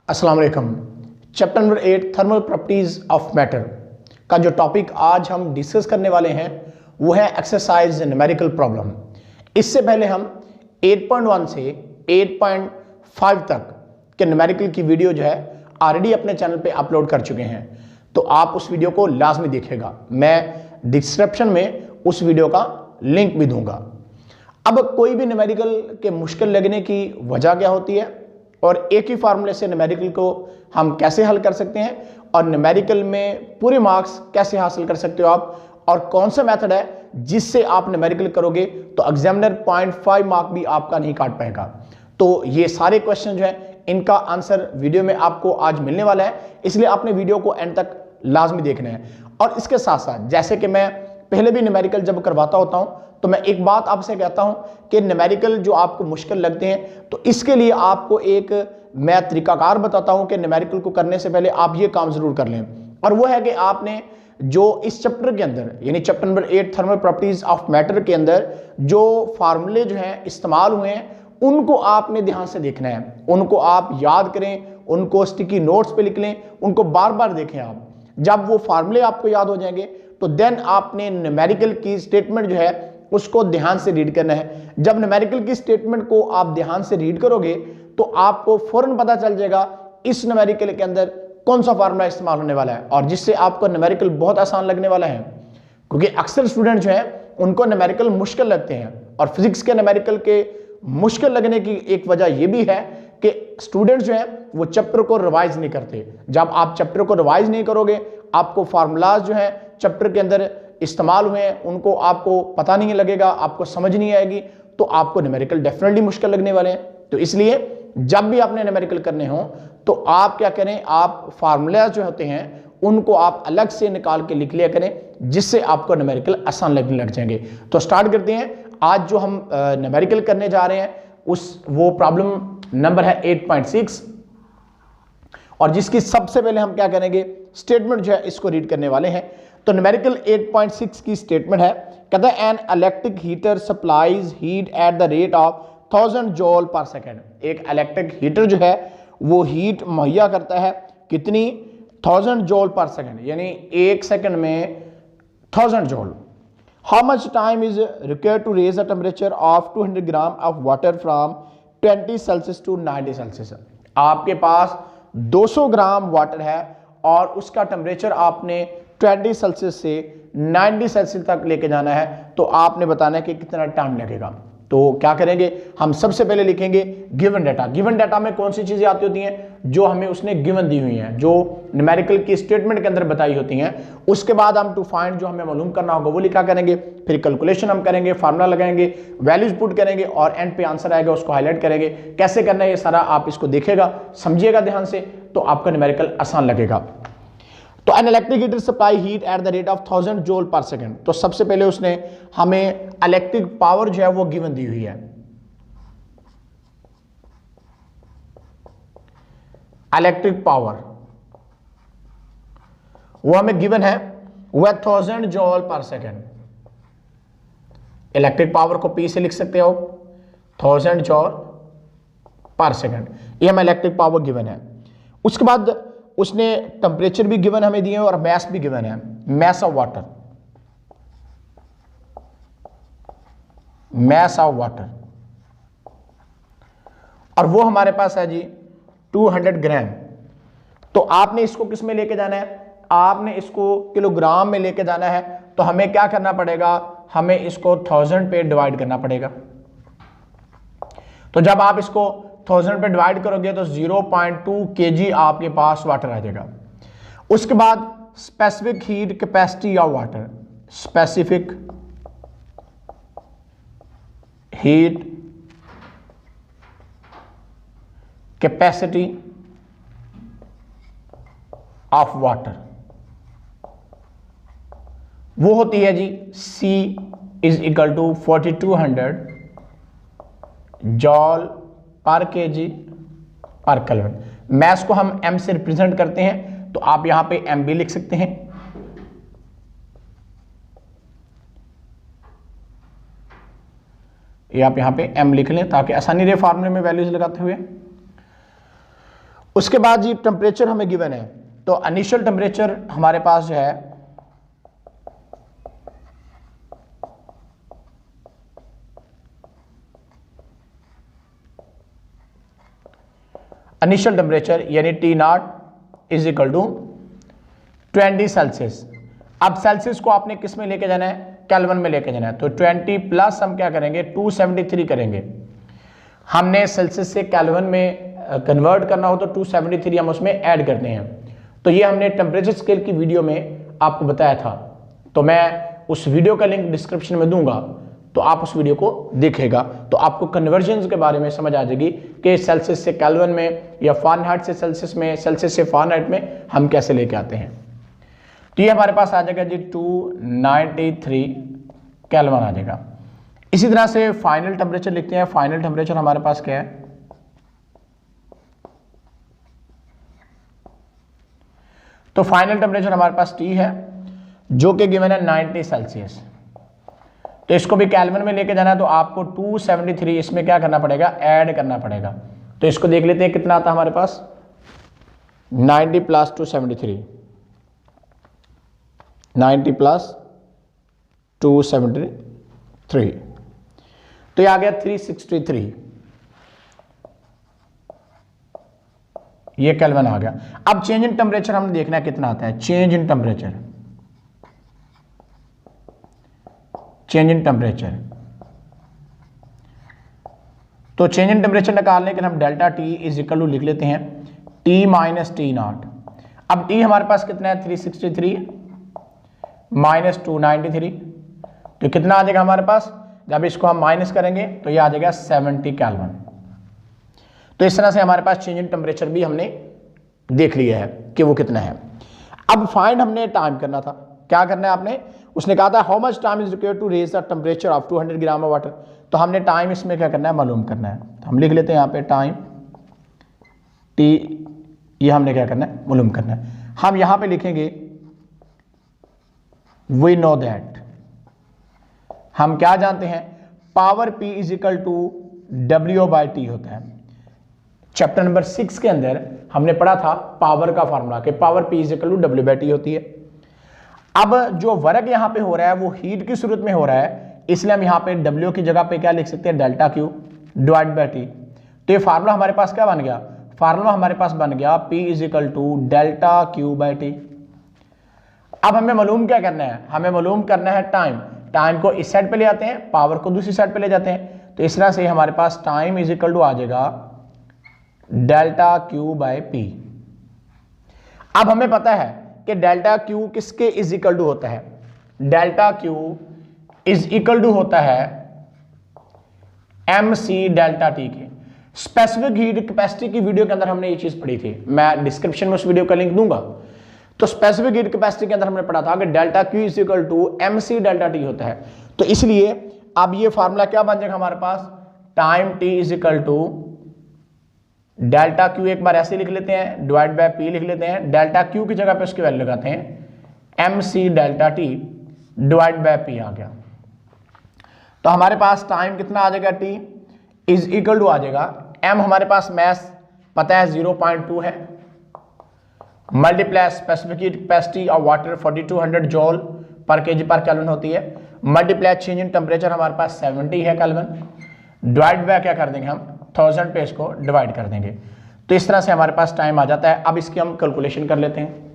अस्सलाम वालेकुम। Chapter number 8 thermal properties of matter का जो टॉपिक आज हम डिस्कस करने वाले हैं वो है एक्सरसाइज न्यूमेरिकल प्रॉब्लम। इससे पहले हम 8.1 से 8.5 तक के न्यूमेरिकल की वीडियो जो है ऑलरेडी अपने चैनल पे अपलोड कर चुके हैं, तो आप उस वीडियो को लाजमी देखिएगा। मैं डिस्क्रिप्शन में उस वीडियो का लिंक भी दूंगा। अब कोई भी न्यूमेरिकल के मुश्किल लगने की वजह क्या होती है और एक ही फार्मूले से न्यूमेरिकल को हम कैसे हल कर सकते हैं और न्यूमेरिकल में पूरे मार्क्स कैसे हासिल कर सकते हो आप, और कौन सा मेथड है जिससे आप न्यूमेरिकल करोगे तो एग्जामिनर 0.5 मार्क भी आपका नहीं काट पाएगा। तो ये सारे क्वेश्चन जो है इनका आंसर वीडियो में आपको आज मिलने वाला है, इसलिए आपने वीडियो को एंड तक लाजमी देखना है। और इसके साथ साथ जैसे कि मैं पहले भी न्यूमेरिकल जब करवाता होता हूं तो मैं एक बात आपसे कहता हूं कि न्यूमेरिकल जो आपको मुश्किल लगते हैं तो इसके लिए आपको एक मैं तरीकाकार बताता हूं कि न्यूमेरिकल को करने से पहले आप ये काम जरूर कर लें, और वो है कि आपने जो इस चैप्टर के अंदर यानी chapter number 8 thermal properties of matter के अंदर जो फार्मूले जो हैं इस्तेमाल हुए हैं उनको आपने ध्यान से देखना है, उनको आप याद करें, उनको स्टिकी नोट्स पे लिख लें, उनको बार बार देखें। आप जब वो फार्मूले आपको याद हो जाएंगे तो देन आपने न्यूमेरिकल की स्टेटमेंट जो है उसको ध्यान से रीड करना है। जब न्यूमेरिकल की स्टेटमेंट को आप ध्यान से रीड करोगे तो आपको फौरन पता चल जाएगा इस न्यूमेरिकल के अंदर कौन सा फार्मूला इस्तेमाल होने वाला है, और जिससे आपको न्यूमेरिकल बहुत आसान लगने वाला है। क्योंकि अक्सर स्टूडेंट जो है उनको न्यूमेरिकल मुश्किल लगते हैं, और फिजिक्स के न्यूमेरिकल के मुश्किल लगने की एक वजह यह भी है कि स्टूडेंट्स जो है वो चैप्टर को रिवाइज नहीं करते। जब आप चैप्टर को रिवाइज नहीं करोगे आपको फार्मूलाज जो है चैप्टर के अंदर इस्तेमाल हुए हैं उनको आपको पता नहीं लगेगा, आपको समझ नहीं आएगी, तो आपको न्यूमेरिकल डेफिनेटली मुश्किल लगने वाले हैं। तो इसलिए जब भी आपने न्यूमेरिकल करने हो तो आप क्या करें, आप फार्मूला जो होते हैं उनको आप अलग से निकाल के लिख लिया करें, जिससे आपको न्यूमेरिकल आसान लगने लग जाएंगे। तो स्टार्ट करते हैं। आज जो हम न्यूमेरिकल करने जा रहे हैं वो प्रॉब्लम नंबर है 8.6, और जिसकी सबसे पहले हम क्या करेंगे स्टेटमेंट जो है इसको रीड करने वाले हैं। तो न्यूमेरिकल 8.6 की स्टेटमेंट है, कहता है an electric heater supplies heat at the rate of 1000 joule पर सेकेंड। एक इलेक्ट्रिक हीटर जो है वो हीट मुहैया करता है कितनी, 1000 जूल पर सेकेंड, यानी एक सेकेंड में 1000 joule. How much time is required to raise the temperature of 200 gram of water from 20 Celsius to 90 Celsius. आपके पास 200 ग्राम वाटर है और उसका टेम्परेचर आपने 20 सेल्सियस से 90 सेल्सियस तक लेके जाना है, तो आपने बताना है कि कितना टाइम लगेगा। तो क्या करेंगे, हम सबसे पहले लिखेंगे गिवन डाटा। गिवन डाटा में कौन सी चीजें आती होती हैं जो हमें उसने गिवन दी हुई हैं, जो न्यूमेरिकल की स्टेटमेंट के अंदर बताई होती हैं। उसके बाद हम टू फाइंड जो हमें मालूम करना होगा वो लिखा करेंगे, फिर कैलकुलेशन हम करेंगे, फार्मूला लगाएंगे, वैल्यूज पुट करेंगे और एंड पे आंसर आएगा उसको हाईलाइट करेंगे। कैसे करना है ये सारा आप इसको देखिएगा, समझिएगा ध्यान से, तो आपका न्यूमेरिकल आसान लगेगा। तो an electric heater supply heat at the rate of 1000 joule पर सेकेंड। तो सबसे पहले उसने हमें इलेक्ट्रिक पावर जो है वो गिवन दी हुई है। इलेक्ट्रिक पावर वो हमें गिवन है, वह 1000 जूल पर सेकेंड। इलेक्ट्रिक पावर को पी से लिख सकते हो 1000 जूल पर सेकेंड, ये हमें इलेक्ट्रिक पावर गिवन है। उसके बाद उसने टेम्परेचर भी गिवन हमें दिए और मैस भी गिवन है, mass of water, mass of water, और वो हमारे पास है जी 200 ग्राम। तो आपने इसको किस में लेके जाना है, आपने इसको किलोग्राम में लेके जाना है। तो हमें क्या करना पड़ेगा, हमें इसको 1000 पे डिवाइड करना पड़ेगा। तो जब आप इसको 1000 पे डिवाइड करोगे तो 0.2 kg आपके पास वाटर आ जाएगा। उसके बाद specific heat capacity of water, specific heat capacity of water वो होती है जी C is equal to 4200 joule पर केजी पर केल्विन। मैस को हम m से रिप्रेजेंट करते हैं, तो आप यहां पे m भी लिख सकते हैं। ये आप यहां पे m लिख लें ताकि आसानी रहे फार्मूले में वैल्यूज लगाते हुए। उसके बाद जी टेम्परेचर हमें गिवन है, तो इनिशियल टेम्परेचर हमारे पास जो है इनिशियल टेम्परेचर यानी T0 is equal to 20 Celsius. अब सेल्सियस को आपने किस में लेके जाना है, केल्विन में लेके जाना है, तो 20 प्लस हम क्या करेंगे 273 करेंगे। हमने सेल्सियस से केल्विन में कन्वर्ट करना हो तो 273 हम उसमें ऐड करते हैं। तो ये हमने टेम्परेचर स्केल की वीडियो में आपको बताया था, तो मैं उस वीडियो का लिंक डिस्क्रिप्शन में दूंगा, तो आप उस वीडियो को देखेगा तो आपको कन्वर्जन के बारे में समझ आ जाएगी कि सेल्सियस से केल्विन में या फ़ारेनहाइट से सेल्सियस में, सेल्सियस से फ़ारेनहाइट में हम कैसे लेके आते हैं। तो ये हमारे पास आ जाएगा जी 293 केल्विन आ जाएगा। इसी तरह से फाइनल टेम्परेचर लिखते हैं। फाइनल टेम्परेचर हमारे पास क्या है, तो फाइनल टेम्परेचर हमारे पास T है जो कि गिवन है 90 सेल्सियस। तो इसको भी केल्विन में लेके जाना है, तो आपको 273 इसमें क्या करना पड़ेगा, ऐड करना पड़ेगा। तो इसको देख लेते हैं कितना आता है हमारे पास, 90 प्लस 273, 90 प्लस 273, तो ये आ गया 363, ये केल्विन आ गया। अब चेंज इन टेम्परेचर हमने देखना है कितना आता है, change in temperature, change in temperature. तो चेंज इन टेम्परेचर निकालने के लिए हम delta T is equal to लिख लेते हैं T माइनस T0। अब T हमारे पास कितना है 363 माइनस 293, तो कितना आ जाएगा हमारे पास, जब इसको हम माइनस करेंगे तो ये आ जाएगा 70 केल्विन। तो इस तरह से हमारे पास चेंज इन टेम्परेचर भी हमने देख लिया है कि वो कितना है। अब फाइंड हमने टाइम करना था, क्या करना है आपने, उसने कहा था how much time is required to raise the temperature of 200 gram of water. तो हमने टाइम इसमें क्या करना है, मालूम करना है। तो हम लिख लेते हैं यहाँ पे टाइम T, ये हमने क्या करना है, मालूम करना है। हम यहाँ पे लिखेंगे वी नो दैट, हम क्या जानते हैं, power P is equal to W/T होता है। चैप्टर नंबर 6 के अंदर हमने पढ़ा था पावर का फार्मूला कि power P is equal to W/T होती है। अब जो वर्क यहाँ पे हो रहा है वो हीट की सूरत में हो रहा है, इसलिए हम यहाँ पे W की जगह पे क्या लिख सकते हैं, delta Q divide by T। तो ये फार्मूला हमारे पास क्या बन गया, फार्मूला हमारे पास बन गया P is equal to delta Q by T। अब हमें मालूम क्या करना है, हमें मालूम करना है टाइम। टाइम को इस साइड पे ले आते हैं, पावर को दूसरी साइड पे ले जाते हैं, तो इस तरह से हमारे पास टाइम इज इक्वल टू आ जाएगा डेल्टा Q बाई P। अब हमें पता है कि डेल्टा Q किसके इज इक्वल टू होता है, delta Q is equal to होता है MC डेल्टा T के। स्पेसिफिक हीट कैपेसिटी की वीडियो के अंदर हमने ये चीज पढ़ी थी, मैं डिस्क्रिप्शन में उस वीडियो का लिंक दूंगा। तो स्पेसिफिक हीट कैपेसिटी के अंदर हमने पढ़ा था कि delta Q is equal to MC delta T होता है। तो इसलिए अब ये फार्मूला क्या बन जाएगा हमारे पास, time T is equal to delta Q, एक बार ऐसे लिख लेते हैं, डिवाइड बाय P लिख लेते हैं, डेल्टा Q की जगह पे उसकी वैल्यू लगाते हैं MC delta T divide by P आ गया। तो हमारे पास टाइम कितना आ जाएगा, T इज इक्वल टू आ जाएगा, M हमारे पास मैस पता है 0.2 है, multiply specific heat capacity of water 4200 joule पर केजी पर केल्विन होती है, मल्टीप्लाई चेंज इन टेम्परेचर हमारे पास 70 है केल्विन, डिवाइड बाय क्या कर देंगे हम 1000 पे इसको डिवाइड कर देंगे। तो इस तरह से हमारे पास टाइम आ जाता है। अब इसकी हम कैलकुलेशन कर लेते हैं।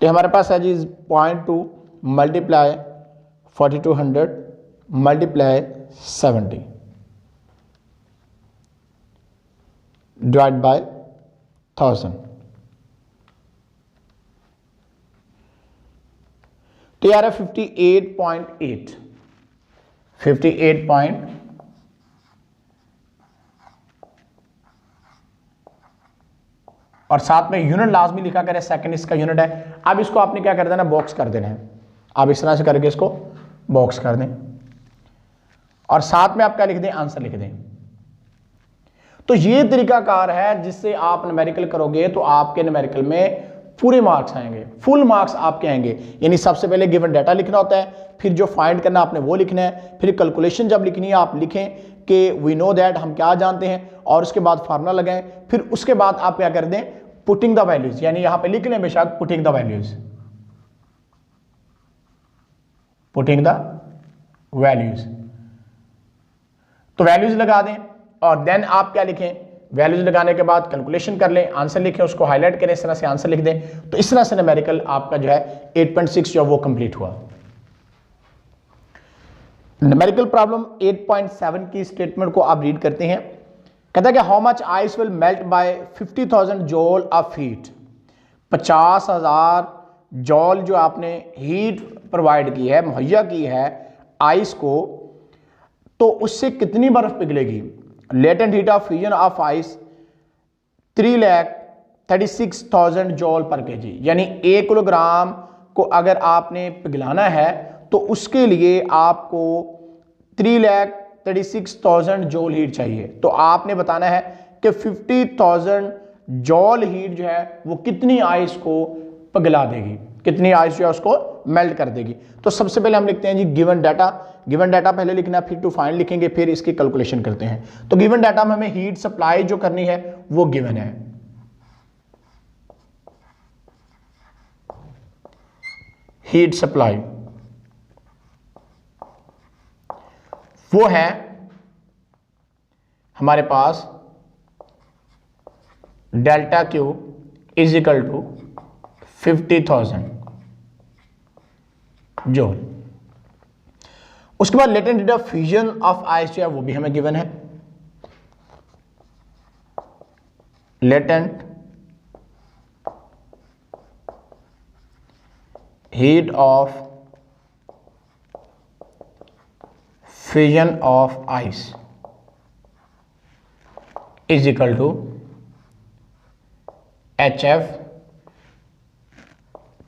तो हमारे पास है जी 0.2 मल्टीप्लाई 4200 मल्टीप्लाई 70 डिवाइड बाय 1000। तो यार है 58.8 और साथ में यूनिट लाजमी लिखा करें, सेकंड इसका यूनिट है। अब इसको आपने क्या कर देना, बॉक्स कर देना है। आप इस तरह से करके इसको बॉक्स कर दें और साथ में आप क्या लिख दें, आंसर लिख दें। तो ये तरीकाकार है जिससे आप न्यूमेरिकल करोगे तो आपके न्यूमेरिकल में पूरे मार्क्स आएंगे, फुल मार्क्स आपके आएंगे। यानी सबसे पहले गिवन डाटा लिखना होता है, फिर जो फाइंड करना आपने वो लिखना है, फिर कैलकुलेशन जब लिखनी है आप लिखें कि वी नो दैट, हम क्या जानते हैं, और उसके बाद फार्मूला लगाएं, फिर उसके बाद आप क्या कर दें, पुटिंग द वैल्यूज, यानी यहां पे लिख लें बेशक putting the values, putting the values. तो वैल्यूज लगा दें और देन आप क्या लिखें, वैल्यूज लगाने के बाद कैलकुलेशन कर लें, आंसर लिखें, उसको हाईलाइट करें, इस तरह से आंसर लिख दें। तो इस तरह से न्यूमेरिकल आपका जो है 8.6 जो वो कंप्लीट हुआ। न्यूमेरिकल प्रॉब्लम 8.7 की स्टेटमेंट को आप रीड करते हैं। कहता है कि how much ice will melt by 50,000 joule of heat, 50,000 joule जो आपने हीट प्रोवाइड की है, मुहैया की है आइस को, तो उससे कितनी बर्फ पिघलेगी। Latent heat of fusion of ice 3,36,000 joule पर केजी, यानी 1 किलोग्राम को अगर आपने पिघलाना है तो उसके लिए आपको 3,36,000 जॉल हीट चाहिए। तो आपने बताना है कि 50,000 जॉल हीट जो है वो कितनी आइस को पिघला देगी, कितनी आइस जो है उसको मेल्ट कर देगी। तो सबसे पहले हम लिखते हैं जी गिवन डाटा, गिवन डाटा पहले लिखना, फिर टू फाइंड लिखेंगे, फिर इसकी कैलकुलेशन करते हैं। तो गिवन डाटा में हमें हीट सप्लाई जो करनी है वो गिवन है, हीट सप्लाई वो है हमारे पास delta Q is equal to 50,000 joule. उसके बाद latent heat of fusion of ice जो है वो भी हमें गिवन है, latent heat of fusion of ice is equal to HF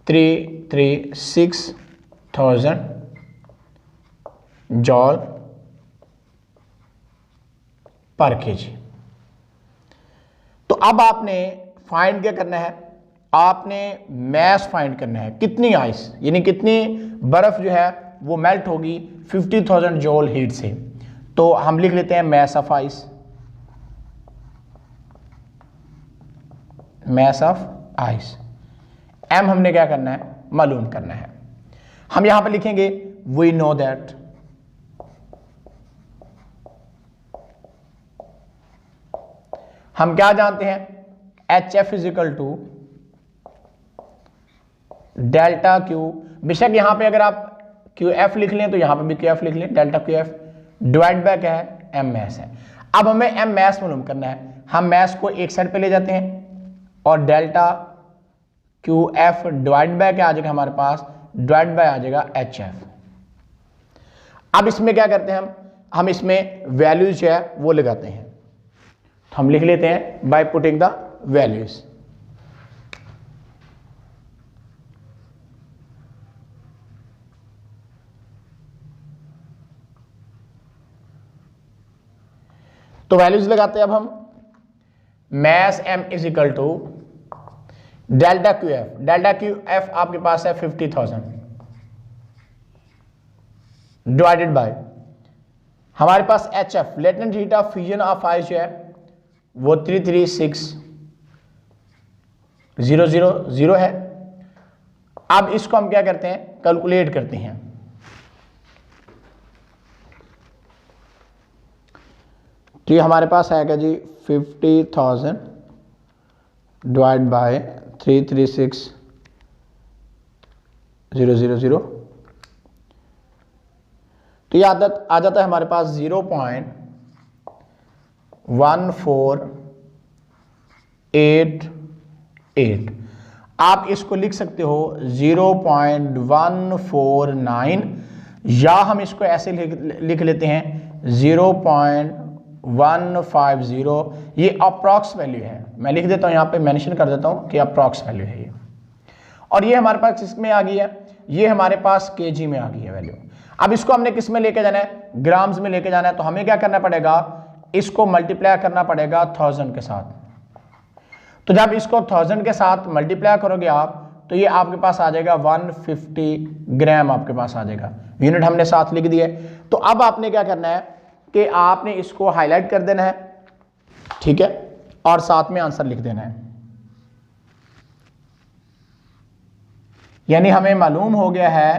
336,000 joule पर केजी। तो अब आपने फाइंड क्या करना है, आपने मैस फाइंड करना है, कितनी आइस यानी कितनी बर्फ जो है वो मेल्ट होगी 50,000 जॉल हीट से। तो हम लिख लेते हैं mass of ice, mass of ice. M हमने क्या करना है, मालूम करना है। हम यहां पे लिखेंगे वी नो दैट, हम क्या जानते हैं, HF is equal to delta Q, बेशक यहां पे अगर आप QF लिख लें तो यहां पे भी QF लिख लें, डेल्टा QF डिवाइड बाय क्या है, M मैस है। अब हमें M मैस मालूम करना है, हम मैस को एक साइड पे ले जाते हैं और डेल्टा QF डिवाइड बाय क्या आ जाएगा हमारे पास, डिवाइड बाय आ जाएगा HF। अब इसमें क्या करते हैं, हम इसमें वैल्यूज जो है वो लगाते हैं। तो हम लिख लेते हैं बाय पुटिंग द वैल्यूज। तो वैल्यूज लगाते हैं अब हम, mass M is equal to delta QF, delta QF आपके पास है 50,000 डिवाइडेड बाय हमारे पास HF latent heat of fusion of ice जो है वो 336,000 है। अब इसको हम क्या करते हैं, कैलकुलेट करते हैं। तो ये हमारे पास आएगा जी 50,000 डिवाइड बाय 336,000, तो ये आदत आ जाता है हमारे पास 0.1488। आप इसको लिख सकते हो 0.149, या हम इसको ऐसे लिख लेते हैं 0.150। ये अप्रॉक्स वैल्यू है, मैं लिख देता हूं यहां पे, मेंशन कर देता हूं कि अप्रॉक्स वैल्यू है ये। और ये हमारे पास किसमें आ गई है, ये हमारे पास केजी में आ गई है वैल्यू। अब इसको हमने किस में लेके जाना है, ग्राम्स में लेके जाना है। तो हमें क्या करना पड़ेगा, इसको मल्टीप्लाई करना पड़ेगा 1000 के साथ। तो जब इसको 1000 के साथ मल्टीप्लाई करोगे आप, तो ये आपके पास आ जाएगा 150 ग्राम आपके पास आ जाएगा। यूनिट हमने साथ लिख दी है। तो अब आपने क्या करना है, कि आपने इसको हाईलाइट कर देना है, ठीक है, और साथ में आंसर लिख देना है। यानी हमें मालूम हो गया है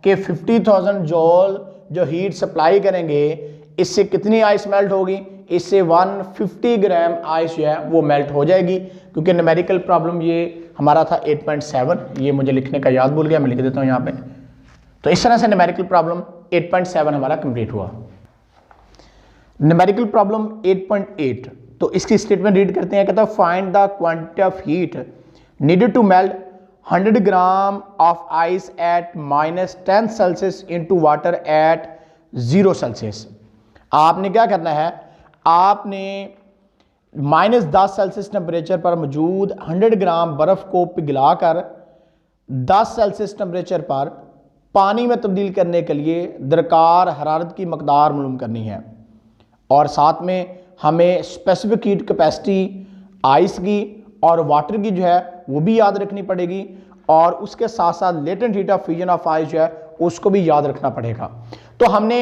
कि 50,000 जूल जो हीट सप्लाई करेंगे इससे कितनी आइस मेल्ट होगी, इससे 150 ग्राम आइस जो है वो मेल्ट हो जाएगी। क्योंकि न्यूमेरिकल प्रॉब्लम ये हमारा था 8.7, ये मुझे लिखने का याद भूल गया, मैं लिख देता हूँ यहाँ पे। तो इस तरह से न्यूमेरिकल प्रॉब्लम 8.7 हमारा कंप्लीट हुआ। न्यूमेरिकल प्रॉब्लम 8.8, तो इसकी स्टेटमेंट रीड करते हैं। कहता है find the quantity of heat needed to melt 100 gram of ice at -10 Celsius into water at 0 Celsius. आपने क्या करना है, आपने -10 सेल्सियस टेम्परेचर पर मौजूद 100 ग्राम बर्फ को पिघलाकर 10 सेल्सियस टेम्परेचर पर पानी में तब्दील करने के लिए दरकार हरारत की मकदार मालूम करनी है। और साथ में हमें स्पेसिफिक हीट कैपेसिटी आइस की और वाटर की जो है वो भी याद रखनी पड़ेगी, और उसके साथ साथ latent heat of fusion of ice जो है उसको भी याद रखना पड़ेगा। तो हमने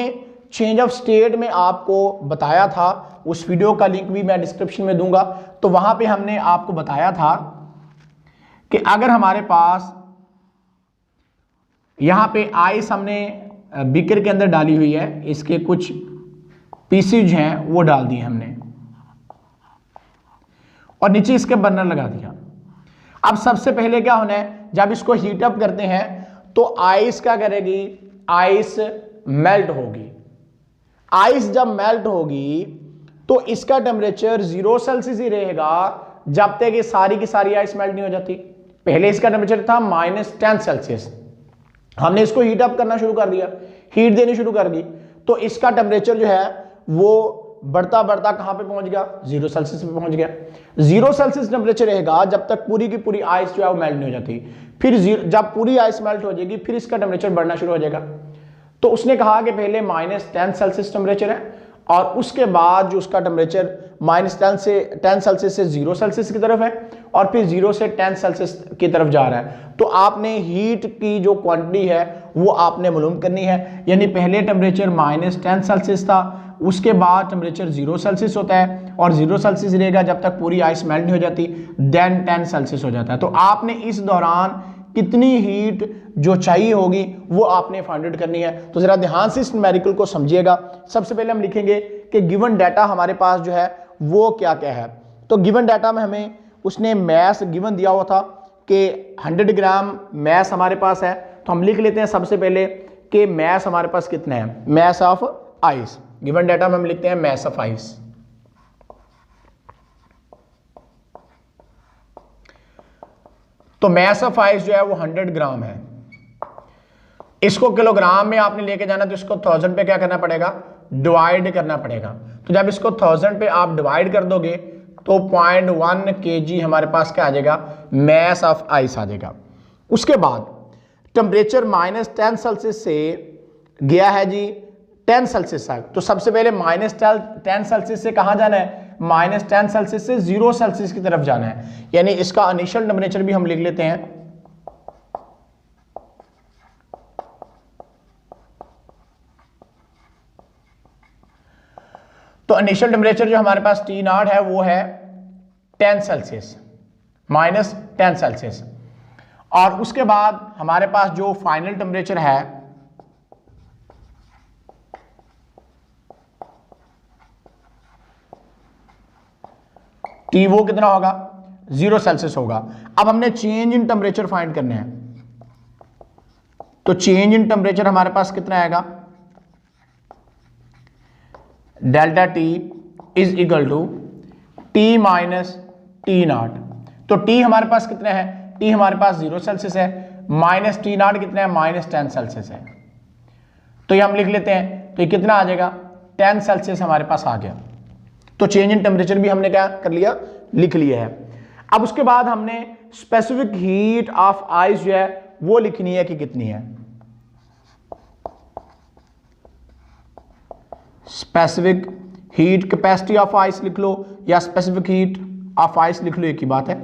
चेंज ऑफ स्टेट में आपको बताया था, उस वीडियो का लिंक भी मैं डिस्क्रिप्शन में दूंगा। तो वहां पे हमने आपको बताया था कि अगर हमारे पास यहां पे आइस हमने बीकर के अंदर डाली हुई है, इसके कुछ पीसीज हैं वो डाल दिए हमने, और नीचे इसके बर्नर लगा दिया। अब सबसे पहले क्या होना है, जब इसको हीट अप करते हैं तो आइस क्या करेगी, आइस मेल्ट होगी। आइस जब मेल्ट होगी तो इसका टेम्परेचर 0 सेल्सियस ही रहेगा जब तक ये सारी की सारी आइस मेल्ट नहीं हो जाती। पहले इसका टेम्परेचर था -10 सेल्सियस, हमने इसको हीट अप करना शुरू कर दिया, हीट देनी शुरू कर दी, तो इसका टेम्परेचर जो है वो बढ़ता बढ़ता कहां पे पहुंच गया, 0 सेल्सियस पे पहुंच गया। 0 सेल्सियस टेम्परेचर रहेगा जब तक पूरी की पूरी आइस जो है वो मेल्ट नहीं हो जाती। फिर जब पूरी आइस मेल्ट हो जाएगी फिर इसका टेम्परेचर बढ़ना शुरू हो जाएगा। तो उसने कहा कि पहले -10 सेल्सियस टेम्परेचर है, और उसके बाद जो उसका टेम्परेचर -10 सेल्सियस से 0 सेल्सियस की तरफ है, और फिर 0 से 10 सेल्सियस की तरफ जा रहा है। तो आपने हीट की जो क्वांटिटी है वो आपने मालूम करनी है। यानी पहले टेम्परेचर -10 सेल्सियस था, उसके बाद टेम्परेचर 0 सेल्सियस होता है, और 0 सेल्सियस रहेगा जब तक पूरी आइस मेल्ट नहीं हो जाती, देन 10 सेल्सियस हो जाता है। तो आपने इस दौरान कितनी हीट जो चाहिए होगी वो आपने फाइंड आउट करनी है। तो जरा ध्यान से इस न्यूमेरिकल को समझिएगा। सबसे पहले हम लिखेंगे कि गिवन डाटा हमारे पास जो है वो क्या क्या है। तो गिवन डाटा में हमें उसने मैस गिवन दिया हुआ था कि 100 ग्राम मैस हमारे पास है। तो हम लिख लेते हैं सबसे पहले कि मैस हमारे पास कितना है, mess of ice. Given data में हम लिखते हैं मैस ऑफ आइस। तो मैस ऑफ आइस जो है वो 100 ग्राम है। इसको किलोग्राम में आपने लेके जाना, तो इसको 1000 पे क्या करना पड़ेगा, डिवाइड करना पड़ेगा। तो जब इसको 1000 पे आप डिवाइड कर दोगे तो 0.1 kg हमारे पास क्या आ जाएगा, मैस ऑफ आइस आ जाएगा। उसके बाद टेम्परेचर -10 सेल्सियस से गया है जी 10 सेल्सियस तक। तो सबसे पहले -10 सेल्सियस से कहां जाना है, -10 सेल्सियस से 0 सेल्सियस की तरफ जाना है। यानी इसका इनिशियल टेम्परेचर भी हम लिख लेते हैं। तो इनिशियल टेम्परेचर जो हमारे पास T0 है वो है 10 सेल्सियस, -10 सेल्सियस। और उसके बाद हमारे पास जो फाइनल टेम्परेचर है T वो कितना होगा, 0 सेल्सियस होगा। अब हमने चेंज इन टेम्परेचर फाइंड करने हैं। तो चेंज इन टेम्परेचर हमारे पास कितना आएगा, delta T is equal to T minus T0। तो T हमारे पास कितना है, T हमारे पास 0 सेल्सियस है, माइनस T0 कितना है, -10 सेल्सियस है। तो ये हम लिख लेते हैं। तो ये कितना आ जाएगा, 10 सेल्सियस हमारे पास आ गया। तो चेंज इन टेम्परेचर भी हमने क्या कर लिया, लिख लिया है। अब उसके बाद हमने स्पेसिफिक हीट ऑफ आइस जो है वो लिखनी है कि कितनी है। Specific heat capacity of ice लिख लो या स्पेसिफिक हीट ऑफ आइस लिख लो, एक ही बात है।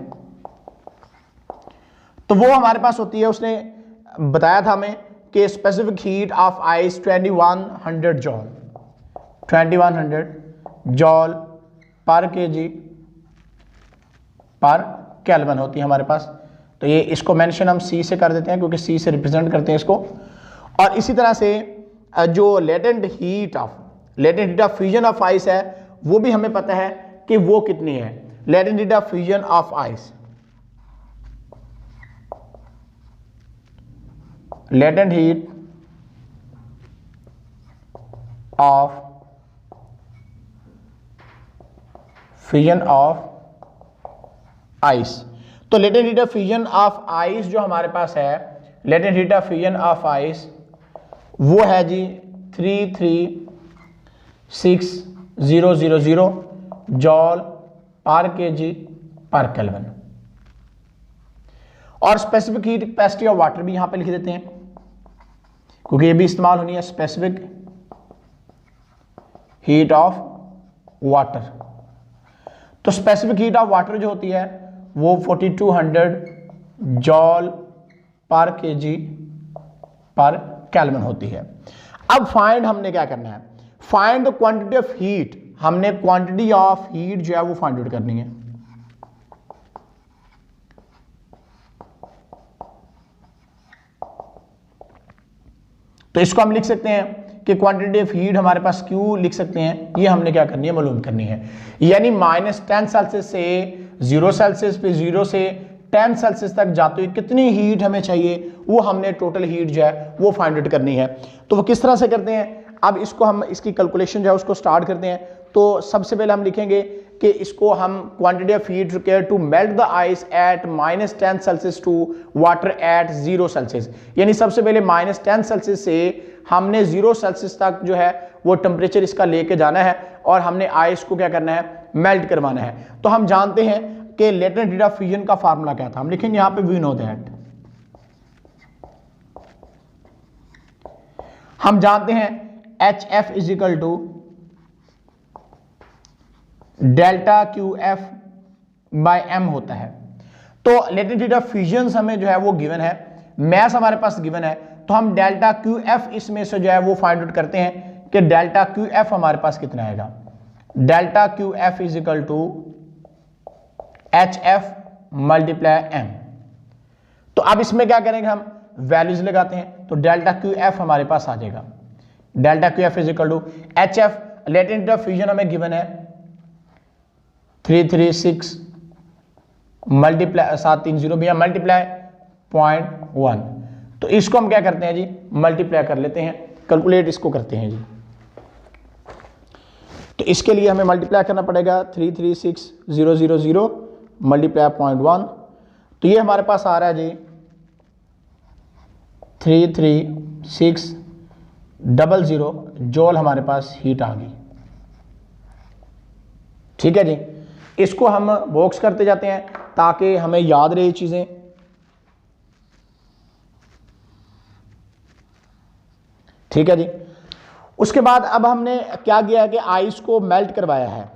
तो वो हमारे पास होती है, उसने बताया था हमें कि स्पेसिफिक हीट ऑफ आइस 2100 जॉल। 2100 जॉल पर केजी पर केल्विन होती है हमारे पास। तो ये इसको मेंशन हम सी से कर देते हैं क्योंकि सी से रिप्रेजेंट करते हैं इसको। और इसी तरह से जो latent heat of fusion of ice है वो भी हमें पता है कि वो कितनी है। Latent heat of fusion of ice, latent heat of fusion of ice. तो latent heat of fusion of ice जो हमारे पास है, latent heat of fusion of ice वो है जी 336,000 जॉल पर केजी पर केल्विन। और specific heat capacity of water भी यहां पे लिख देते हैं क्योंकि ये भी इस्तेमाल होनी है, स्पेसिफिक हीट ऑफ वाटर। तो स्पेसिफिक हीट ऑफ वाटर जो होती है वो 4200 जॉल पर केजी पर केल्विन होती है। अब फाइंड हमने क्या करना है, find the quantity of heat. हमने क्वांटिटी ऑफ हीट जो है वो फाइंड आउट करनी है। तो इसको हम लिख सकते हैं कि क्वांटिटी ऑफ हीट हमारे पास क्यों लिख सकते हैं, ये हमने क्या करनी है, मालूम करनी है। यानी -10 सेल्सियस से 0 सेल्सियस पे 0 से 10 सेल्सियस तक जाते हुए कितनी हीट हमें चाहिए, वो हमने टोटल हीट जो है वो फाइंड आउट करनी है। तो वो किस तरह से करते हैं, अब इसको हम इसकी कैलकुलेशन जो है उसको स्टार्ट करते हैं। तो सबसे पहले हम लिखेंगे कि इसको हम quantity of heat required to melt the ice at -10 Celsius to water at 0 Celsius. यानी सबसे पहले -10 सेल्सियस से हमने 0 सेल्सियस तक जो है वो टेम्परेचर इसका लेके जाना है और हमने आइस को क्या करना है, मेल्ट करवाना है। तो हम जानते हैं कि लेटेंट हीट ऑफ फ्यूजन का फार्मूला क्या था, हम लिखेंगे यहां पे वी नो दैट। हम जानते हैं HF is equal to delta QF by M होता है। तो लेटेंट हीट ऑफ फ्यूजन हमें जो है वो गिवन है, मैस हमारे पास गिवन है। तो हम डेल्टा QF इसमें से जो है वो फाइंड आउट करते हैं कि डेल्टा QF हमारे पास कितना आएगा। Delta QF is equal to HF multiply M। तो अब इसमें क्या करेंगे, हम वैल्यूज लगाते हैं। तो डेल्टा QF हमारे पास आ जाएगा, delta QF is equal to HF latent heat of fusion हमें गिवन है 336 मल्टीप्लाई 730 भैया मल्टीप्लाई 0.1। तो इसको हम क्या करते हैं जी, मल्टीप्लाई कर लेते हैं, कैलकुलेट इसको करते हैं जी। तो इसके लिए हमें मल्टीप्लाई करना पड़ेगा 336,000 मल्टीप्लाई 0.1। तो ये हमारे पास आ रहा है जी 33600 जॉल हमारे पास हीट आ गई। ठीक है जी, इसको हम बॉक्स करते जाते हैं ताकि हमें याद रहे चीजें। ठीक है जी, उसके बाद अब हमने क्या किया है कि आइस को मेल्ट करवाया है।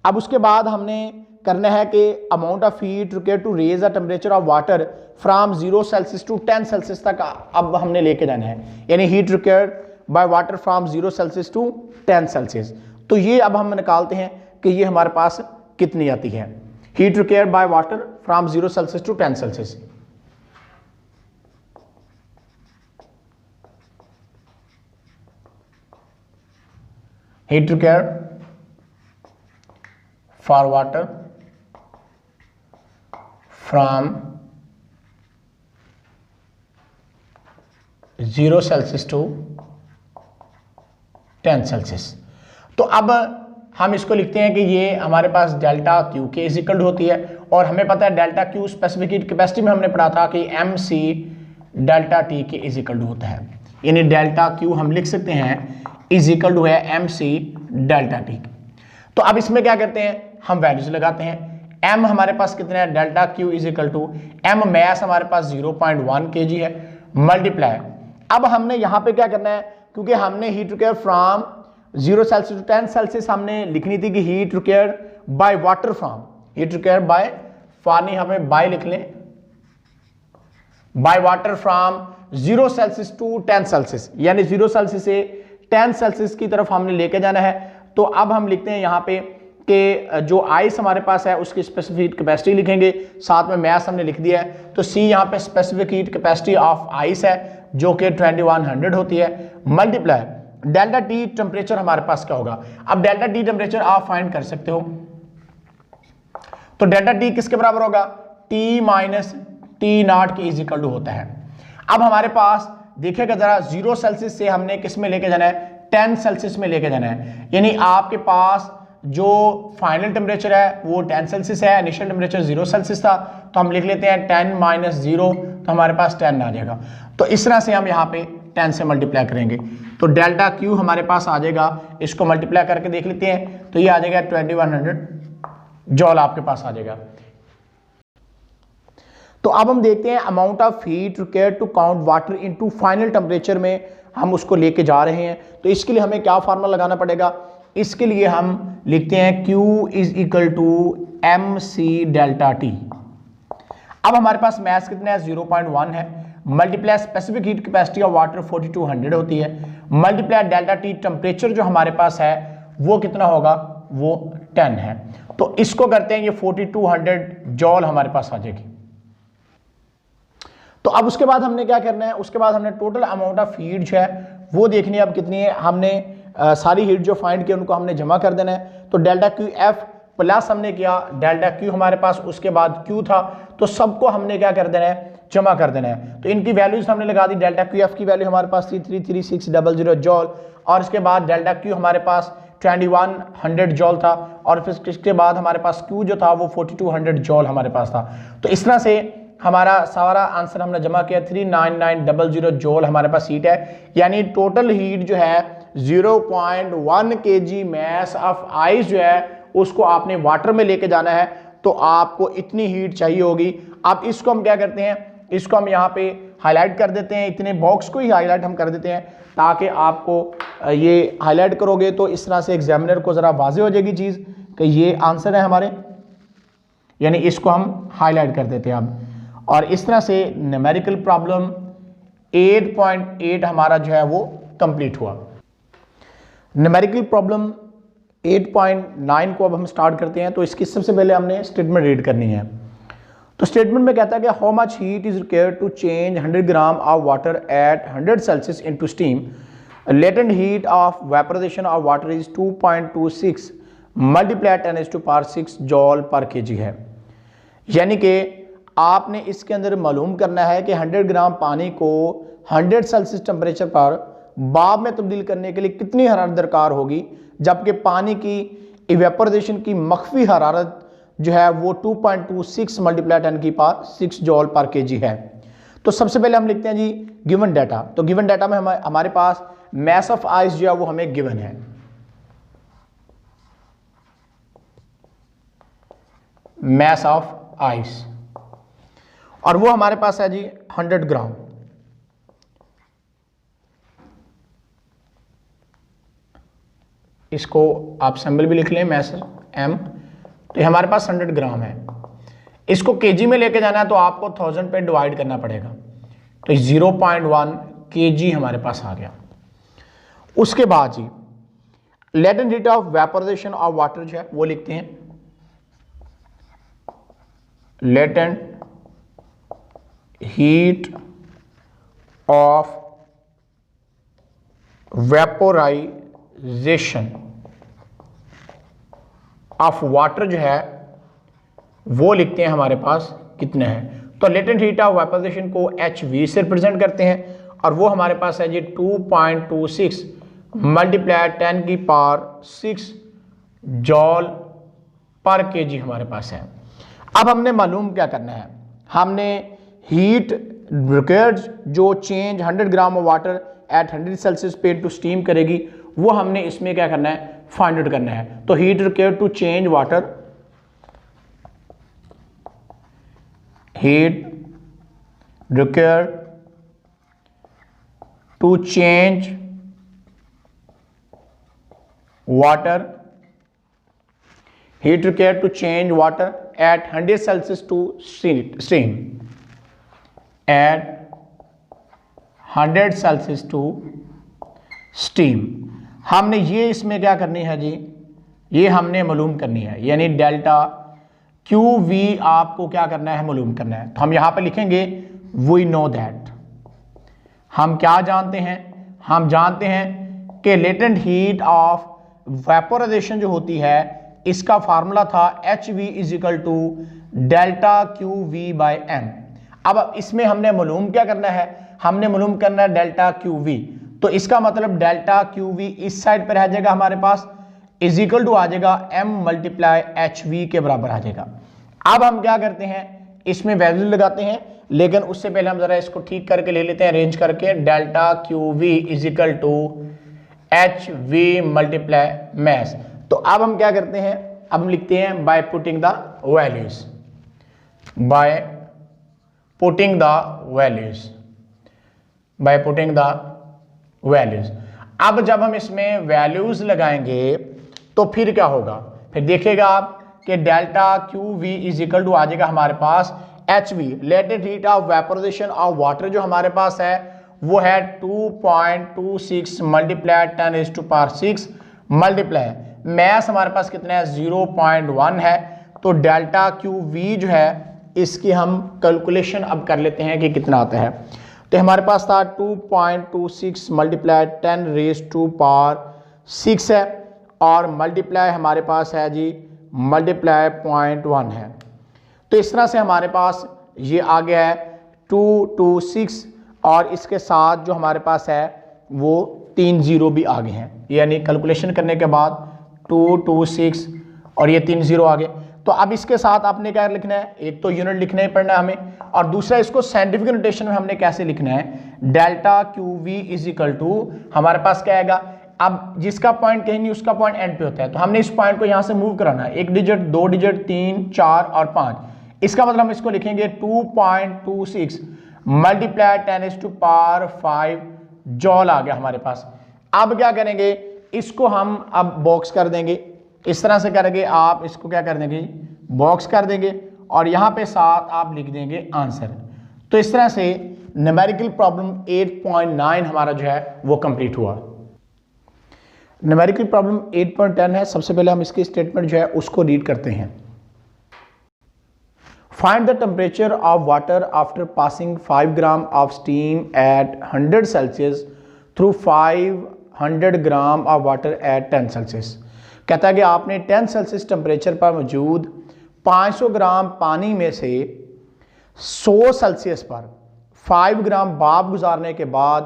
अब उसके बाद हमने करना है कि amount of heat required to raise the temperature of water from 0 Celsius to 10 Celsius तक अब हमने लेके जाना है, यानी heat required by water from 0 Celsius to 10 Celsius. तो ये अब हम निकालते हैं कि ये हमारे पास कितनी आती है, heat required by water from 0 Celsius to 10 Celsius. Heat required for water from 0 Celsius to 10 Celsius. तो अब हम इसको लिखते हैं कि ये हमारे पास डेल्टा क्यू के इज इक्वल होती है, और हमें पता है delta Q specific heat capacity में हमने पढ़ा था कि MC डेल्टा T के इज इक्वल होता है, यानी डेल्टा क्यू हम लिख सकते हैं इज इक्वल टू है MC डेल्टा T। तो अब इसमें क्या करते हैं, हम वैल्यूज लगाते हैं। M हमारे पास कितना है, delta Q is equal to M mass हमारे पास 0.1 kg है, मल्टीप्लाई। अब हमने यहाँ पे क्या करना है, क्योंकि हमने heat required from 0 Celsius to 10 Celsius हमने लिखनी थी कि heat required by water from, heat required by पानी हमें बाय लिख लें, by water from 0 Celsius to 10 Celsius, यानी 0 सेल्सियस से 10 सेल्सियस की तरफ हमने लेके जाना है। तो अब हम लिखते हैं यहाँ पे कि जो आइस हमारे पास है उसकी स्पेसिफिक कैपेसिटी लिखेंगे, साथ में मैस हमने लिख दिया है। तो सी यहाँ पे specific heat capacity of ice है जो कि 2100 होती है, मल्टीप्लाई डेल्टा टी टेम्परेचर हमारे पास क्या होगा। अब डेल्टा टी टेम्परेचर आप फाइंड कर सकते हो, तो डेल्टा टी किसके बराबर होगा, टी माइनस टी नॉट की इज इक्वल टू होता है। अब हमारे पास देखिएगा जरा 0 सेल्सियस से हमने किस में लेके जाना है, 10 सेल्सियस में लेके जाना है, यानी आपके पास जो फाइनल टेम्परेचर है वो 10 सेल्सियस है, इनिशियल टेम्परेचर 0 सेल्सियस था, तो हम लिख लेते हैं 10 माइनस 0, तो हमारे पास 10 आ जाएगा। तो इस तरह से हम यहाँ पे 10 से मल्टीप्लाई करेंगे, तो डेल्टा क्यू हमारे पास आ जाएगा, इसको मल्टीप्लाई करके देख लेते हैं, तो ये आ जाएगा 2100 जॉल आपके पास आ जाएगा। तो अब हम देखते हैं amount of heat required to count water into final temperature में हम उसको लेके जा रहे हैं। तो इसके लिए हमें क्या फार्मूला लगाना पड़ेगा, इसके लिए हम लिखते हैं Q is equal to MC delta T। अब हमारे पास मैस कितना है, 0.1 है, multiply specific heat capacity of water 4200 होती है, मल्टीप्लाई डेल्टा टी टेम्परेचर जो हमारे पास है वो कितना होगा, वो 10 है। तो इसको करते हैं, ये 4200 जॉल हमारे पास आ जाएगी। तो अब उसके बाद हमने क्या करना है, उसके बाद हमने टोटल अमाउंट ऑफ हीट जो है वो देखनी है अब कितनी है। हमने सारी हीट जो फाइंड की उनको हमने जमा कर देना है। तो डेल्टा क्यू एफ प्लस हमने किया डेल्टा क्यू हमारे पास, उसके बाद क्यू था, तो सबको हमने क्या कर देना है, जमा कर देना है। तो इनकी वैल्यूज हमने लगा दी, डेल्टा क्यू एफ की वैल्यू हमारे पास थी 33600 जॉल, और इसके बाद डेल्टा क्यू हमारे पास 2100 जॉल था, और फिर इसके बाद हमारे पास क्यू जो था वो 4200 जॉल हमारे पास था। तो इस तरह से हमारा सारा आंसर हमने जमा किया, 39900 जॉल हमारे पास हीट है, यानी टोटल हीट जो है 0.1 kg मैस ऑफ आइस जो है उसको आपने वाटर में लेके जाना है, तो आपको इतनी हीट चाहिए होगी। अब इसको हम क्या करते हैं, इसको हम यहाँ पे हाईलाइट कर देते हैं, इतने बॉक्स को ही हाईलाइट हम कर देते हैं, ताकि आपको ये हाईलाइट करोगे तो इस तरह से एग्जामिनर को ज़रा वाज़ेह हो जाएगी चीज़ कि ये आंसर है हमारे, यानी इसको हम हाईलाइट कर देते हैं अब। और इस तरह से न्यूमेरिकल प्रॉब्लम 8.8 हमारा जो है वो कंप्लीट हुआ। न्यूमेरिकल प्रॉब्लम 8.9 को अब हम स्टार्ट करते हैं। तो इसकी सबसे पहले हमने स्टेटमेंट रीड करनी है। तो स्टेटमेंट में कहता है कि how much heat is required to change 100 gram of water at 100 Celsius into steam, latent heat of vaporisation of water is 2.26 multiply 10⁻⁶ joule पर केजी है। यानी कि आपने इसके अंदर मालूम करना है कि 100 ग्राम पानी को 100 सेल्सियस टेम्परेचर पर भाप में तब्दील करने के लिए कितनी हरारत दरकार होगी, जबकि पानी की इवेपोराइजेशन की मख्फी हरारत जो है वो 2.26 मल्टीप्लाई 10⁶ जॉल पर केजी है। तो सबसे पहले हम लिखते हैं जी गिवन डाटा। तो गिवन डाटा में हमारे पास मैस ऑफ आइस जो है वो हमें गिवन है, मैस ऑफ आइस, और वो हमारे पास है जी 100 ग्राम। इसको आप सिंबल भी लिख लें, मैस एम। तो ये हमारे पास 100 ग्राम है, इसको केजी में लेके जाना है तो आपको 1000 पे डिवाइड करना पड़ेगा। तो 0.1 kg हमारे पास आ गया। उसके बाद जी latent heat of vaporisation of water जो है वो लिखते हैं, latent heat of vaporisation of water जो है वो लिखते हैं हमारे पास कितने हैं। तो लेटेंट हीट ऑफ वेपोराइजेशन को HV से रिप्रेजेंट करते हैं, और वो हमारे पास है जी 2.26 मल्टीप्लाई 10⁻⁶ जॉल पर केजी हमारे पास है। अब हमने मालूम क्या करना है, हमने हीट रिक्वायर्ड जो change 100 gram of water at 100 Celsius पे टू स्टीम करेगी, वो हमने इसमें क्या करना है, फाइंड आउट करना है। तो heat required to change water, heat required to change water, heat required to change water at 100 Celsius to steam, at 100 Celsius to steam. हमने ये इसमें क्या करनी है जी, ये हमने मालूम करनी है, यानी डेल्टा क्यू वी आपको क्या करना है, मालूम करना है। तो हम यहां पे लिखेंगे वी नो दैट, हम क्या जानते हैं, हम जानते हैं कि लेटेंट हीट ऑफ वेपोराइजेशन जो होती है इसका फार्मूला था H V is equal to delta Q V by M. अब इसमें हमने मालूम क्या करना है, हमने मालूम करना है डेल्टा क्यू वी। तो इसका मतलब डेल्टा क्यू वी इस साइड पर आ जाएगा हमारे पास, इज इक्वल टू आ जाएगा एम मल्टीप्लाई एच वी के बराबर आ जाएगा। अब हम क्या करते हैं, इसमें वैल्यू लगाते हैं, लेकिन उससे पहले हम जरा इसको ठीक करके ले लेते हैं, अरेंज करके। Delta Q V is equal to H V multiply mass. तो अब हम क्या करते हैं, अब हम लिखते हैं by putting the values, bye putting the values, bye putting the values. अब जब हम इसमें वैल्यूज लगाएंगे तो फिर क्या होगा, फिर देखिएगा आप कि delta Q V is equal to आ जाएगा हमारे पास H V, latent heat of vaporisation of water जो हमारे पास है वो है 2.26 मल्टीप्लाई 10⁻⁶ मल्टीप्लाई मैस हमारे पास कितना है 0.1 है। तो डेल्टा क्यू वी जो है इसकी हम कैलकुलेशन अब कर लेते हैं कि कितना आता है। तो हमारे पास था 2.26 मल्टीप्लाई 10⁻⁶ है और मल्टीप्लाई हमारे पास है जी मल्टीप्लाई 0.1 है। तो इस तरह से हमारे पास ये आ गया है 226 और इसके साथ जो हमारे पास है वो 3 जीरो भी आ गए हैं, यानी कैलकुलेशन करने के बाद 226 और ये 3 जीरो आ गए। तो अब इसके साथ आपने क्या लिखना है, एक तो यूनिट लिखना ही पड़ना है हमें, और दूसरा इसको साइंटिफिक नोटेशन में हमने कैसे लिखना है, delta Q V is equal to हमारे पास क्या आएगा, अब जिसका पॉइंट कहीं नहीं उसका पॉइंट एंड पे होता है, तो हमने इस पॉइंट को यहां से मूव कराना है, 1 डिजिट 2 डिजिट 3 4 और 5। इसका मतलब हम इसको लिखेंगे 2.26 मल्टीप्लाई 10⁵ जॉल आ गया हमारे पास। अब क्या करेंगे, इसको हम अब बॉक्स कर देंगे, इस तरह से करके आप इसको क्या कर देंगे, बॉक्स कर देंगे और यहां पे साथ आप लिख देंगे आंसर। तो इस तरह से न्यूमेरिकल प्रॉब्लम 8.9 हमारा जो है वो कंप्लीट हुआ। न्यूमेरिकल प्रॉब्लम 8.10 है। सबसे पहले हम इसकी स्टेटमेंट जो है उसको रीड करते हैं। Find the temperature of water after passing 5 gram of steam at 100 Celsius through 500 gram of water eight 10 Celsius. कहता है कि आपने 10 सेल्सियस टेम्परेचर पर मौजूद 500 ग्राम पानी में से 100 सेल्सियस पर 5 ग्राम भाप गुजारने के बाद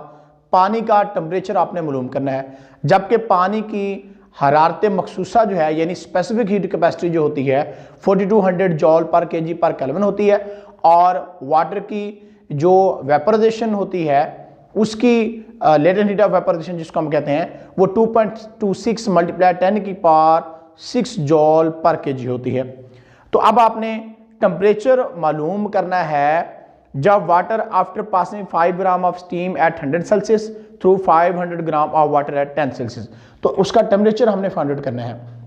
पानी का टेम्परेचर आपने मालूम करना है, जबकि पानी की हरारत मखसूसा जो है यानी स्पेसिफिक हीट कैपेसिटी जो होती है 4200 जॉल पर केजी पर केल्विन होती है, और वाटर की जो वेपोराइजेशन होती है उसकी लेटेंट हीट ऑफ वेपोराइजेशन जिसको हम कहते हैं वो 2.26 मल्टीप्लाई 10⁶ जॉल पर केजी होती है। तो अब आपने टेम्परेचर मालूम करना है जब water after passing 5 gram of steam at 100 Celsius through 500 gram of water eight 10 Celsius, तो उसका टेम्परेचर हमने फाइंड आउट करना है।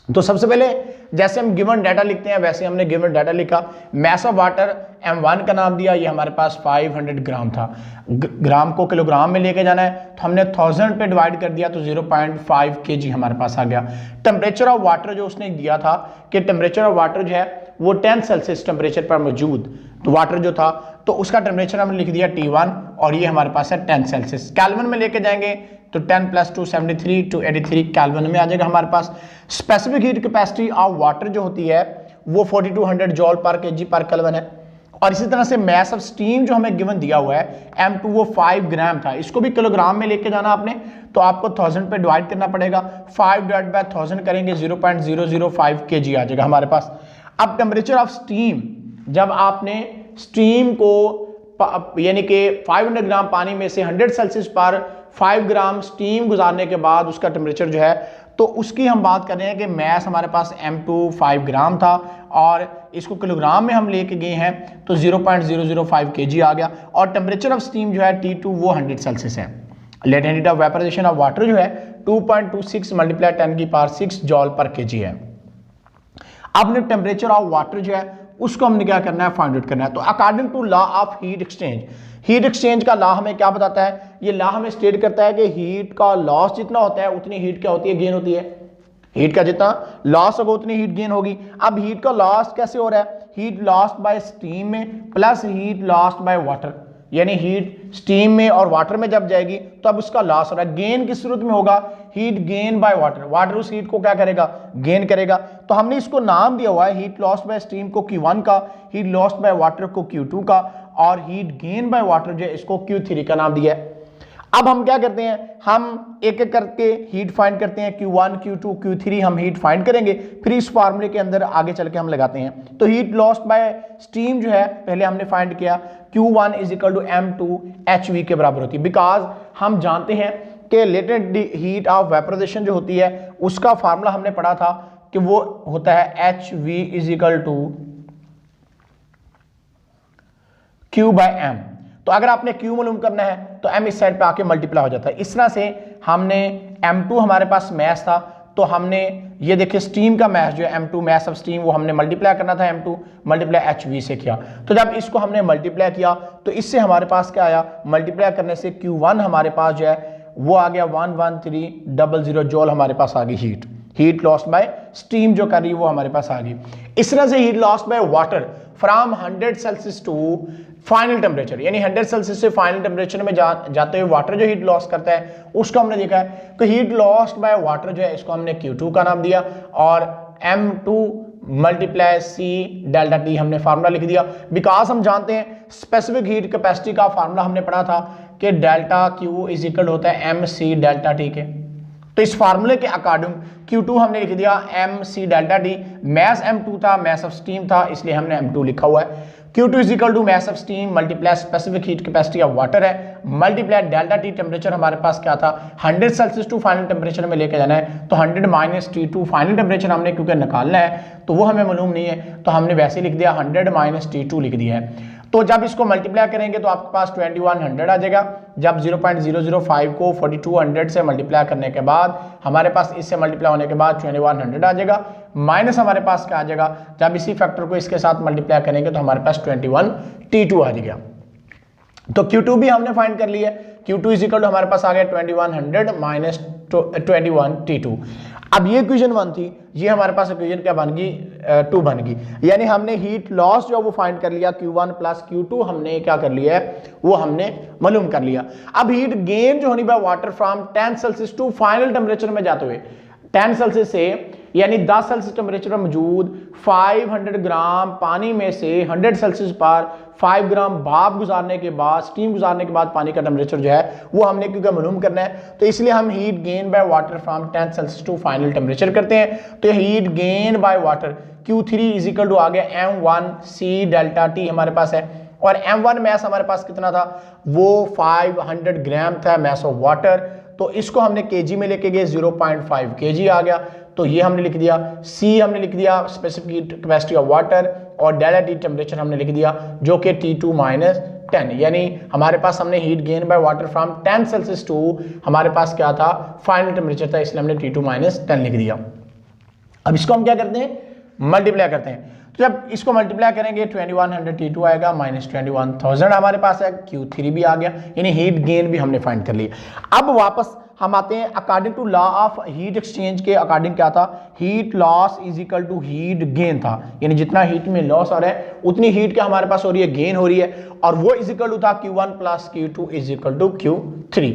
तो सबसे पहले जैसे हम गिवन डाटा लिखते हैं वैसे हमने गिवन डाटा लिखा, मैस ऑफ वाटर M1 का नाम दिया, ये हमारे पास 500 ग्राम था, ग्राम को किलोग्राम में लेके जाना है तो हमने 1000 पे डिवाइड कर दिया तो 0.5 kg हमारे पास आ गया। टेम्परेचर ऑफ वाटर जो उसने दिया था कि टेम्परेचर ऑफ वाटर जो है वो 10 सेल्सियस टेम्परेचर पर मौजूद तो वाटर जो था तो उसका टेम्परेचर हमने लिख दिया T1 और ये हमारे पास है 10 सेल्सियस। कैल्विन में लेके जाएंगे तो 10 + 2 73 283 कैल्विन में आ जाएगा हमारे पास। Specific heat capacity of water जो होती है वो 4200 जॉल पर केजी पर केल्विन है। और इसी तरह से मैस ऑफ स्टीम जो हमें गिवन दिया हुआ है M2 वो 5 ग्राम था, इसको भी किलोग्राम में लेके जाना आपने तो आपको 1000 पे डिवाइड करना पड़ेगा, 5 डिवाइड बाय 1000 करेंगे 0.005 kg आ जाएगा हमारे पास। अब टेम्परेचर ऑफ स्टीम, जब आपने स्टीम को यानी कि 500 ग्राम पानी में से 100 सेल्सियस पर 5 ग्राम स्टीम गुजारने के बाद उसका टेम्परेचर जो है तो उसकी हम बात कर रहे हैं कि मैस हमारे पास M2 5 ग्राम था और इसको किलोग्राम में हम लेके गए हैं तो 0.005 kg आ गया। और टेम्परेचर ऑफ स्टीम जो है T2 वो 100 सेल्सियस है। Latent heat of vaporisation of water जो है 2.26 मल्टीप्लाई 10⁶ जॉल पर केजी है। आपने टेम्परेचर ऑफ वाटर जो है उसको हमने क्या करना है, फाइंड आउट करना है। तो according to law of heat exchange, heat exchange का लॉ हमें क्या बताता है, ये लॉ हमें स्टेट करता है कि हीट का लॉस जितना होता है उतनी हीट क्या होती है, गेन होती है। हीट का जितना लॉस होगा उतनी हीट गेन होगी। अब हीट का लॉस कैसे हो रहा है, हीट लॉस्ट बाय स्टीम में plus heat lost by water, यानी हीट स्टीम में और वाटर में जब जाएगी तो अब उसका लॉस हो रहा है। गेन किस सूरत में होगा, heat gain by water, water उस हीट को क्या करेगा, गेन करेगा। तो हमने इसको नाम दिया हुआ है हीट लॉस्ट बाय स्टीम को Q1 का, हीट लॉस्ट बाय वाटर को Q2 का, और हीट गेन बाय वाटर जो है इसको Q3 का नाम दिया है। अब हम क्या करते हैं, हम एक एक करके हीट फाइंड करते हैं, Q1 Q2 Q3 हम हीट फाइंड करेंगे, फिर इस फार्मूले के अंदर आगे चल के हम लगाते हैं। तो हीट लॉस्ट बाय स्टीम जो है पहले हमने फाइंड किया, Q1 is equal to M2 HV के बराबर होती है, बिकॉज हम जानते हैं कि लेटेंट हीट ऑफ वेपोराइजेशन जो होती है उसका फार्मूला हमने पढ़ा था कि वो होता है HV is equal to Q by M। तो अगर आपने Q मालूम करना है तो M इस साइड पे आके मल्टीप्लाई हो जाता है। इस तरह से हमने M2 हमारे पास मैस था, तो हमने ये देखिए स्टीम का मैस जो है M2 मैस ऑफ स्टीम वो हमने मल्टीप्लाई करना था, M2 मल्टीप्लाई HV से किया। तो जब इसको हमने मल्टीप्लाई किया तो इससे हमारे पास क्या आया, मल्टीप्लाई करने से Q1 हमारे पास जो है वो आ गया 11300 जॉल हमारे पास आ गई heat, heat lost bye steam जो कर रही है वो हमारे पास आ गई। इस तरह से heat lost by water from 100 Celsius to final temperature, यानी 100 सेल्सियस से फाइनल टेम्परेचर में जाते हुए वाटर जो हीट लॉस करता है उसको हमने देखा है कि हीट लॉस्ट बाय वाटर जो है इसको हमने Q2 का नाम दिया, और M2 multiply C delta T हमने फार्मूला लिख दिया, बिकॉज हम जानते हैं स्पेसिफिक हीट कैपेसिटी का फार्मूला हमने पढ़ा था कि डेल्टा Q इज इक्वल होता है MC डेल्टा T के। तो इस फार्मूले के अकॉर्डिंग Q2 हमने लिख दिया MC delta T, mess M2 था, मैस ऑफ स्टीम था, इसलिए हमने M2 लिखा हुआ है। Q2 is equal to mass of steam multiply specific heat capacity of water है, मल्टीप्लाई डेल्टा T टेम्परेचर हमारे पास क्या था 100 सेल्सियस टू फाइनल टेम्परेचर में लेके जाना है, तो 100 माइनस T2 फाइनल टेम्परेचर हमने क्योंकि निकालना है तो वो हमें मालूम नहीं है, तो हमने वैसे लिख दिया 100 माइनस T2 लिख दिया है। तो जब इसको मल्टीप्लाई करेंगे तो आपके पास 2100 आ जाएगा। जब 0.005 को 4200 से मल्टीप्लाई करने के बाद हमारे पास इससे मल्टीप्लाई होने के बाद 2100 आ जाएगा, माइनस हमारे पास क्या आ जाएगा, जब इसी फैक्टर को इसके साथ मल्टीप्लाई करेंगे तो हमारे पास 21 T2 आ जाएगा। तो Q2 भी हमने फाइंड कर लिया, Q2 इज इक्वल टू हमारे पास आ गया 2100 माइनस 21 T2। अब ये इक्वेशन 1 थी, ये हमारे पास इक्वेशन क्या बन गई, 2 बन गई, यानी हमने हीट लॉस जो वो फाइंड कर लिया, Q1 प्लस Q2 हमने क्या कर लिया है वो हमने मालूम कर लिया। अब हीट गेन जो होनी by water from 10 Celsius to final temperature में जाते हुए 10 सेल्सियस से यानी 10 सेल्सियस टेम्परेचर में मौजूद 500 ग्राम पानी में से 100 सेल्सियस पर 5 ग्राम भाप गुजारने के बाद, स्टीम गुजारने के बाद पानी का टेम्परेचर जो है वो हमने क्योंकि मालूम करना है, तो इसलिए हम heat gain by water from 10 Celsius to final temperature करते हैं। तो heat gain by water Q3 is equal to आ गया M1 C डेल्टा T हमारे पास है, और M1 मैस हमारे पास कितना था, वो 500 ग्राम था मैस ऑफ वाटर, तो इसको हमने केजी में लेके गए 0.5 केजी आ गया, तो ये हमने लिख दिया। C हमने लिख दिया specific heat capacity of water, और डेल्टा T टेम्परेचर हमने लिख दिया जो कि T2 माइनस 10, यानी हमारे पास हमने heat gain by water from 10 Celsius to हमारे पास क्या था फाइनल टेम्परेचर था, इसलिए हमने T2 माइनस 10 लिख दिया। अब इसको हम क्या करते हैं, मल्टीप्लाई करते हैं। तो जब इसको मल्टीप्लाई करेंगे 2100 T2 आएगा माइनस 21000 हमारे पास है, Q3 भी आ गया, यानी हीट गेन भी हमने फाइंड कर लिया। अब वापस हम आते हैं according to law of heat exchange के अकॉर्डिंग क्या था, heat loss is equal to heat gain था, यानी जितना हीट में लॉस हो रहा है उतनी हीट क्या हमारे पास हो रही है, गेन हो रही है, और वो इज इक्वल टू था Q1 plus Q2 is equal to Q3।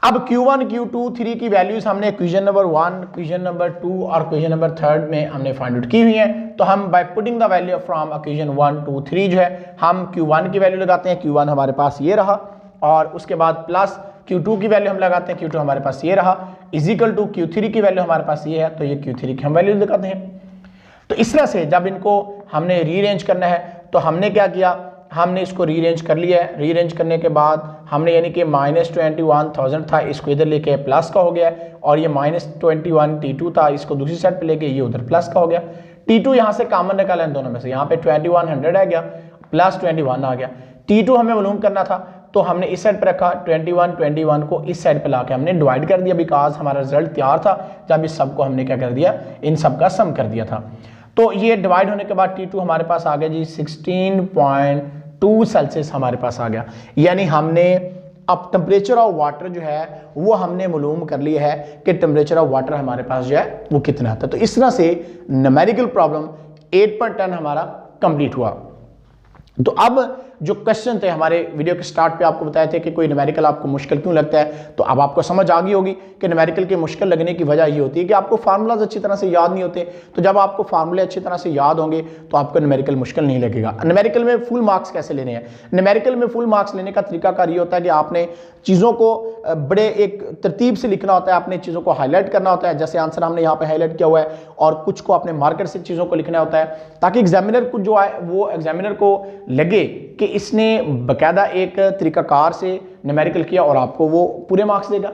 अब Q1 Q2 3 की वैल्यूज हमने इक्वेशन नंबर 1, इक्वेशन नंबर 2 और इक्वेशन नंबर 3 में हमने फाइंड आउट की हुई है। तो हम bye putting the value from equation 1 2 3 जो है हम Q1 की वैल्यू लगाते हैं, Q1 हमारे पास ये रहा, और उसके बाद प्लस Q2 की वैल्यू हम लगाते हैं, Q2 हमारे पास ये रहा, इज इक्वल टू Q3 की वैल्यू हमारे पास ये है, तो ये Q3 की हम वैल्यू लगाते हैं। तो इस तरह से जब इनको हमने रीअरेंज करना है तो हमने क्या किया, हमने इसको रीअरेंज कर लिया है। रीअरेंज करने के बाद हमने यानी कि माइनस 21,000 था, इसको इधर लेके प्लस का हो गया, और ये माइनस 21 T2 था, इसको दूसरी साइड पे लेके ये उधर प्लस का हो गया। T2 यहाँ से कॉमन निकाला है दोनों में से, यहाँ पे 2100 आ गया प्लस 21 आ गया। T2 हमें मालूम करना था, तो हमने इस साइड पे रखा 21 को इस साइड पे लाके हमने डिवाइड कर दिया, बिकॉज हमारा रिजल्ट तैयार था जब इस सब को हमने क्या कर दिया, इन सब का सम कर दिया था। तो ये डिवाइड होने के बाद T2 हमारे पास आ गया जी 16.2 सेल्सियस हमारे पास आ गया, यानी हमने अब टेम्परेचर ऑफ वाटर जो है वो हमने मालूम कर लिया है कि टेम्परेचर ऑफ वाटर हमारे पास जो है वो कितना आता है। तो इस तरह से न्यूमेरिकल प्रॉब्लम 8.10 हमारा कंप्लीट हुआ। तो अब जो क्वेश्चन थे हमारे वीडियो के स्टार्ट पे आपको बताए थे कि कोई न्यूमेरिकल आपको मुश्किल क्यों लगता है, तो अब आपको समझ आ गई होगी कि न्यूमेरिकल के मुश्किल लगने की वजह ये होती है कि आपको फार्मूलाज अच्छी तरह से याद नहीं होते। तो जब आपको फार्मूले अच्छी तरह से याद होंगे तो आपको न्यूमेरिकल मुश्किल नहीं लगेगा। न्यूमेरिकल में फुल मार्क्स कैसे लेने हैं? न्यूमेरिकल में फुल मार्क्स लेने का तरीकाकार ये होता है कि आपने चीज़ों को बड़े एक तरतीब से लिखना होता है, आपने चीज़ों को हाईलाइट करना होता है, जैसे आंसर हमने यहाँ पे हाईलाइट किया हुआ है, और कुछ को आपने मार्कर से चीज़ों को लिखना होता है ताकि एग्जामिनर को जो है वो एग्जामिनर को लगे कि इसने बाकायदा एक तरीकाकार से न्यूमेरिकल किया और आपको वो पूरे मार्क्स देगा।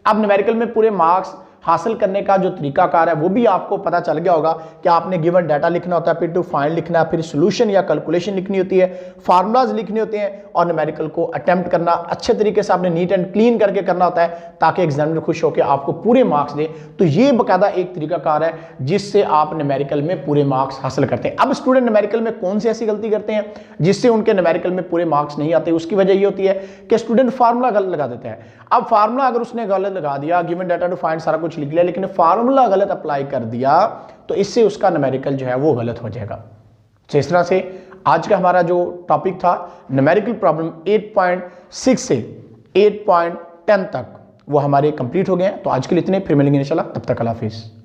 अब न्यूमेरिकल में पूरे मार्क्स हासिल करने का जो तरीकाकार है वो भी आपको पता चल गया होगा कि आपने गिवन डाटा लिखना होता है, फिर टू फाइंड लिखना है, फिर सोल्यूशन या कैलकुलेशन लिखनी होती है, फार्मूलाज लिखने होते हैं, और न्यूमेरिकल को अटेम्प्ट करना अच्छे तरीके से आपने नीट एंड क्लीन करके करना होता है ताकि एग्जामिनर खुश होकर आपको पूरे मार्क्स दे। तो ये बाकायदा एक तरीकाकार है जिससे आप न्यूमेरिकल में पूरे मार्क्स हासिल करते हैं। अब स्टूडेंट न्यूमेरिकल में कौन सी ऐसी गलती करते हैं जिससे उनके न्यूमेरिकल में पूरे मार्क्स नहीं आते? उसकी वजह ये होती है कि स्टूडेंट फार्मूला गलत लगा देता है। अब फार्मूला अगर उसने गलत लगा दिया, गिवन डाटा टू फाइंड सारा कुछ लिख लिया, लेकिन फार्मूला गलत अप्लाई कर दिया, तो इससे उसका न्यूमेरिकल जो है वो गलत हो जाएगा। तो इस तरह से आज का हमारा जो टॉपिक था न्यूमेरिकल प्रॉब्लम 8.6 से 8.10 तक वो हमारे कंप्लीट हो गए हैं। तो आज के लिए इतने, फिर मिलेंगे इंशाल्लाह, तब तक अल्लाह हाफिज़।